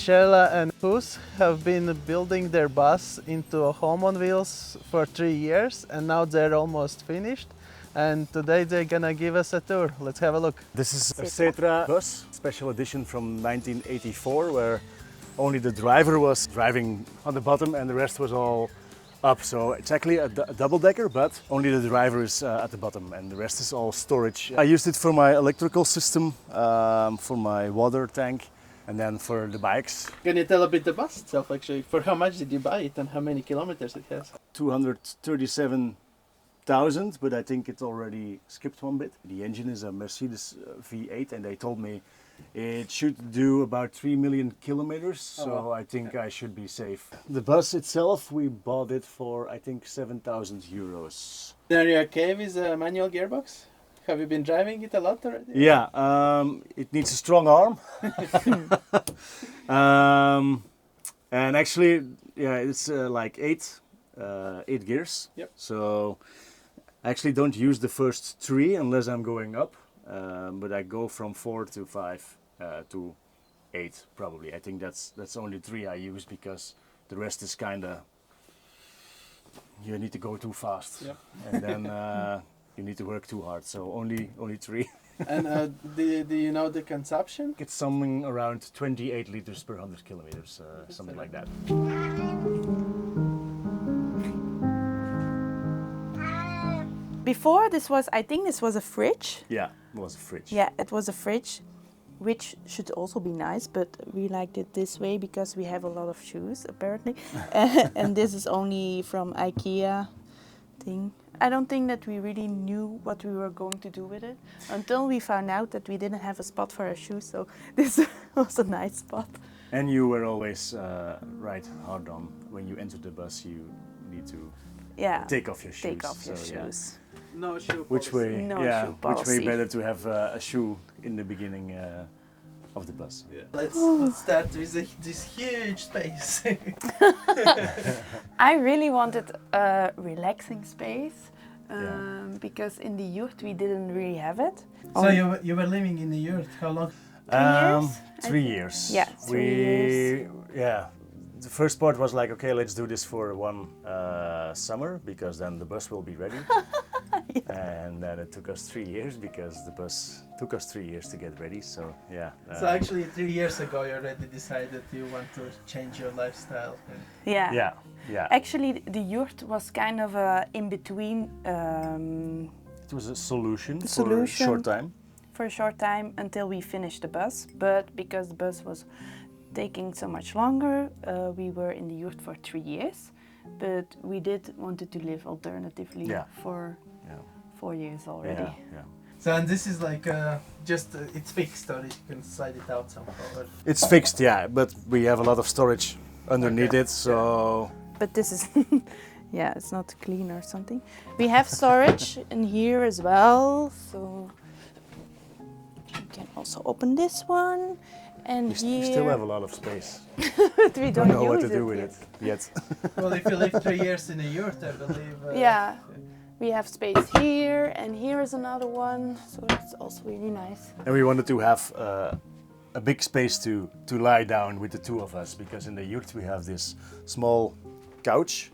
Michela and Hus have been building their bus into a home on wheels for 3 years, and now they're almost finished. And today they're gonna give us a tour. Let's have a look. This is a Setra bus, special edition from 1984, where only the driver was driving on the bottom and the rest was all up. So it's actually a double-decker, but only the driver is at the bottom and the rest is all storage. I used it for my electrical system, for my water tank, and then for the bikes. Can you tell a bit the bus itself actually? For how much did you buy it and how many kilometers it has? 237,000, but I think it already skipped one bit. The engine is a Mercedes V8 and they told me it should do about 3 million kilometers, so I think I should be safe. The bus itself, we bought it for I think 7,000 euros. Are you okay with a manual gearbox? Have you been driving it a lot already? Yeah, it needs a strong arm. And actually, yeah, it's like eight gears. Yep. So I actually don't use the first 3 unless I'm going up. But I go from 4 to 5 to 8 probably. I think that's only 3 I use because the rest is kinda, you need to go too fast. Yep. And then you need to work too hard. So only 3. And do you know the consumption? It's something around 28 liters per 100 kilometers, something like that. Before I think this was a fridge. Yeah, it was a fridge. Yeah, it was a fridge, which should also be nice, but we liked it this way because we have a lot of shoes apparently. And this is only from IKEA thing. I don't think that we really knew what we were going to do with it until we found out that we didn't have a spot for our shoes, so this was a nice spot. And you were always right hard on. When you enter the bus, you need to take off your shoes. Take off your shoes. Yeah. No shoe Which way? No shoe which way policy. better to have a shoe in the beginning of the bus? Yeah. Let's start with this huge space. I really wanted a relaxing space because in the yurt we didn't really have it. So you were living in the yurt, how long? 3 years? 3 years. Yeah, 3 years. Yeah. The first part was like, okay, let's do this for one summer because then the bus will be ready. And then it took us 3 years because the bus took us 3 years to get ready. So yeah. So actually 3 years ago you already decided you want to change your lifestyle. Yeah. Yeah. Actually, the yurt was kind of in between. It was a solution for a short time. For a short time until we finished the bus, but because the bus was taking so much longer, we were in the yurt for 3 years. But we did wanted to live alternatively for 4 years already. Yeah. So and this is like just it's fixed, or you can slide it out somehow. Or... It's fixed, yeah, but we have a lot of storage underneath it, so. But this is, yeah, it's not clean or something. We have storage in here as well, so you can also open this one. And We still have a lot of space. but we don't know what use to do with yet. it yet. Well, if you live 3 years in a yurt, I believe. Yeah, we have space here, and here is another one, so it's also really nice. And we wanted to have a big space to lie down with the 2 of us, because in the yurt we have this small couch.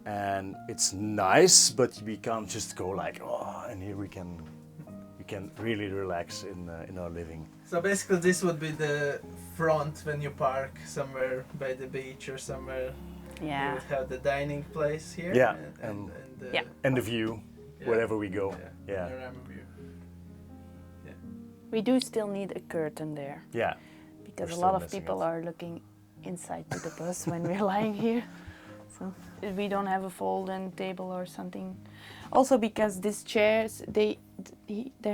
And it's nice, but we can't just go like, oh, and here we can really relax in our living. So basically this would be the front when you park somewhere by the beach or somewhere. Yeah. You would have the dining place here. Yeah, and the view, wherever we go. Yeah. Panorama view. We do still need a curtain there. Yeah. Because We're a lot still of missing people it. are looking inside to the bus when we're lying here. So we don't have a fold-in table or something. Also because these chairs, there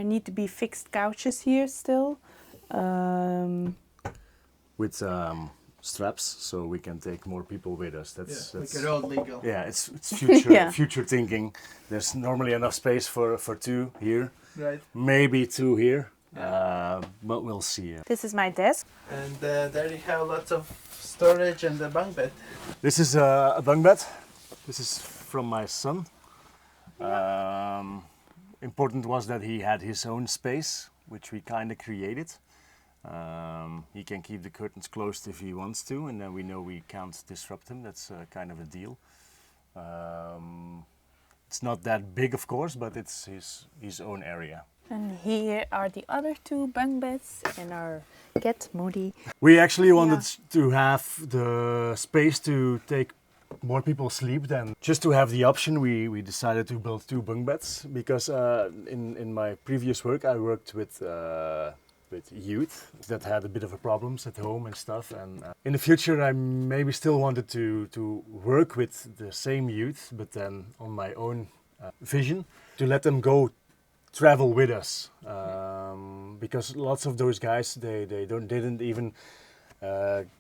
need to be fixed couches here still. With straps, so we can take more people with us. That's like a road legal. Yeah, it's future Yeah. future thinking. There's normally enough space for 2 here, Right. maybe 2 here, but we'll see. This is my desk. And there you have lots of storage and a bunk bed. This is a bunk bed. This is from my son. Important was that he had his own space, which we kind of created. He can keep the curtains closed if he wants to, and then we know we can't disrupt him. That's kind of a deal. It's not that big, of course, but it's his own area. And here are the other two bunk beds and our cat Moody. We actually wanted to have the space to take more people sleep. Then just to have the option, we decided to build two bunk beds because in my previous work I worked with youth that had a bit of a problems at home and stuff. And in the future I maybe still wanted to work with the same youth, but then on my own vision to let them go travel with us, because lots of those guys they didn't even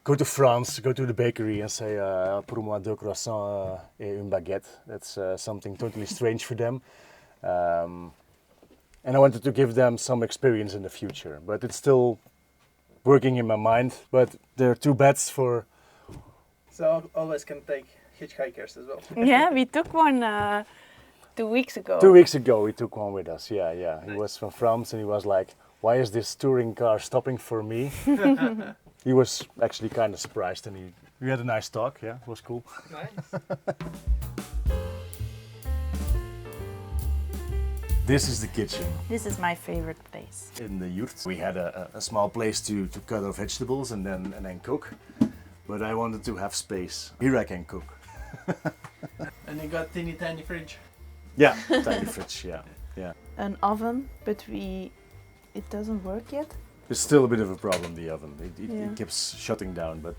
go to France, go to the bakery and say pour moi 2 croissants et une baguette. That's something totally strange for them. And I wanted to give them some experience in the future, but it's still working in my mind. But there are two beds for. So always can take hitchhikers as well. Yeah, we took one 2 weeks ago. 2 weeks ago we took one with us. Yeah. He was from France and he was like, "Why is this touring car stopping for me?" He was actually kind of surprised, and we had a nice talk. Yeah, it was cool. Nice. This is the kitchen. This is my favorite place. In the yurt, we had a small place to cut our vegetables and then cook. But I wanted to have space. Here I can cook. And you got teeny tiny fridge. Yeah, tiny fridge. Yeah. An oven, but it doesn't work yet. It's still a bit of a problem, the oven. It Yeah. keeps shutting down, but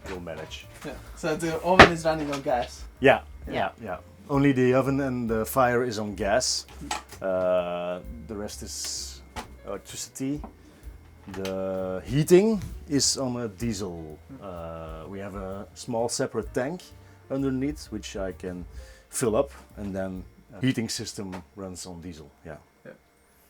we'll manage. Yeah. So the oven is running on gas. Yeah. Yeah. Only the oven and the fire is on gas. The rest is electricity. The heating is on a diesel. We have a small separate tank underneath, which I can fill up, and then heating system runs on diesel. Yeah.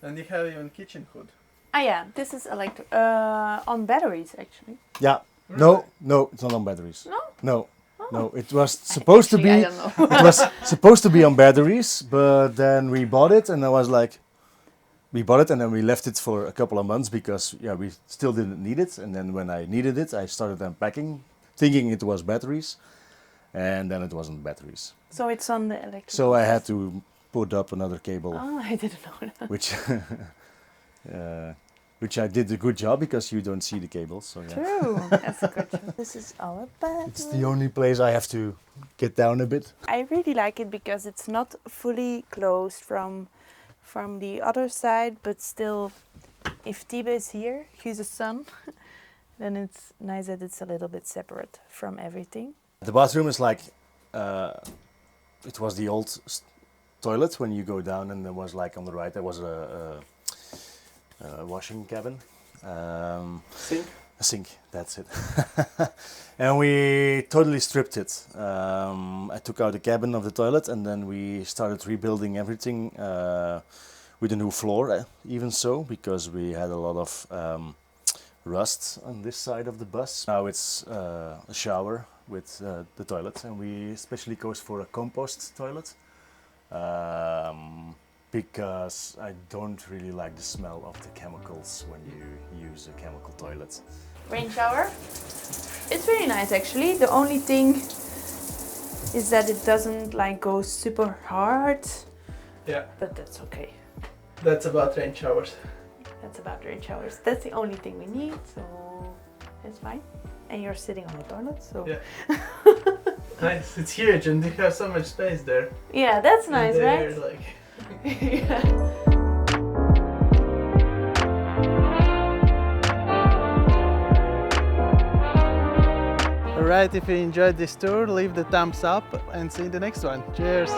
And you have even kitchen hood. Ah yeah, this is on batteries actually. Yeah. Really? No, it's not on batteries. No? No. No, it was supposed to Actually, be. I don't know. It was supposed to be on batteries, but then we bought it, and I was like, we bought it, and then we left it for a couple of months because we still didn't need it. And then when I needed it, I started unpacking, thinking it was batteries, and then it wasn't batteries. So it's on the electric. So I had to put up another cable, Oh, I didn't know that. which I did a good job because you don't see the cables. So yeah. True, that's a good job. This is our bed. It's the only place I have to get down a bit. I really like it because it's not fully closed from the other side, but still, if Tibe is here, he's a son, then it's nice that it's a little bit separate from everything. The bathroom is like, it was the old toilet when you go down, and there was like on the right there was a washing cabin. Sink. A sink, that's it. And we totally stripped it. I took out the cabin of the toilet, and then we started rebuilding everything with a new floor, even so, because we had a lot of rust on this side of the bus. Now it's a shower with the toilet, and we especially goes for a compost toilet. Because I don't really like the smell of the chemicals when you use a chemical toilet. Rain shower. It's really nice actually. The only thing is that it doesn't like go super hard, Yeah. but that's okay. That's about rain showers. That's about rain showers. That's the only thing we need, so it's fine. And you're sitting on the toilet, so Yeah. Nice. It's huge, and you have so much space there. yeah, that's nice, And right? they're like. Yeah. Alright, if you enjoyed this tour, leave the thumbs up and see you in the next one. Cheers!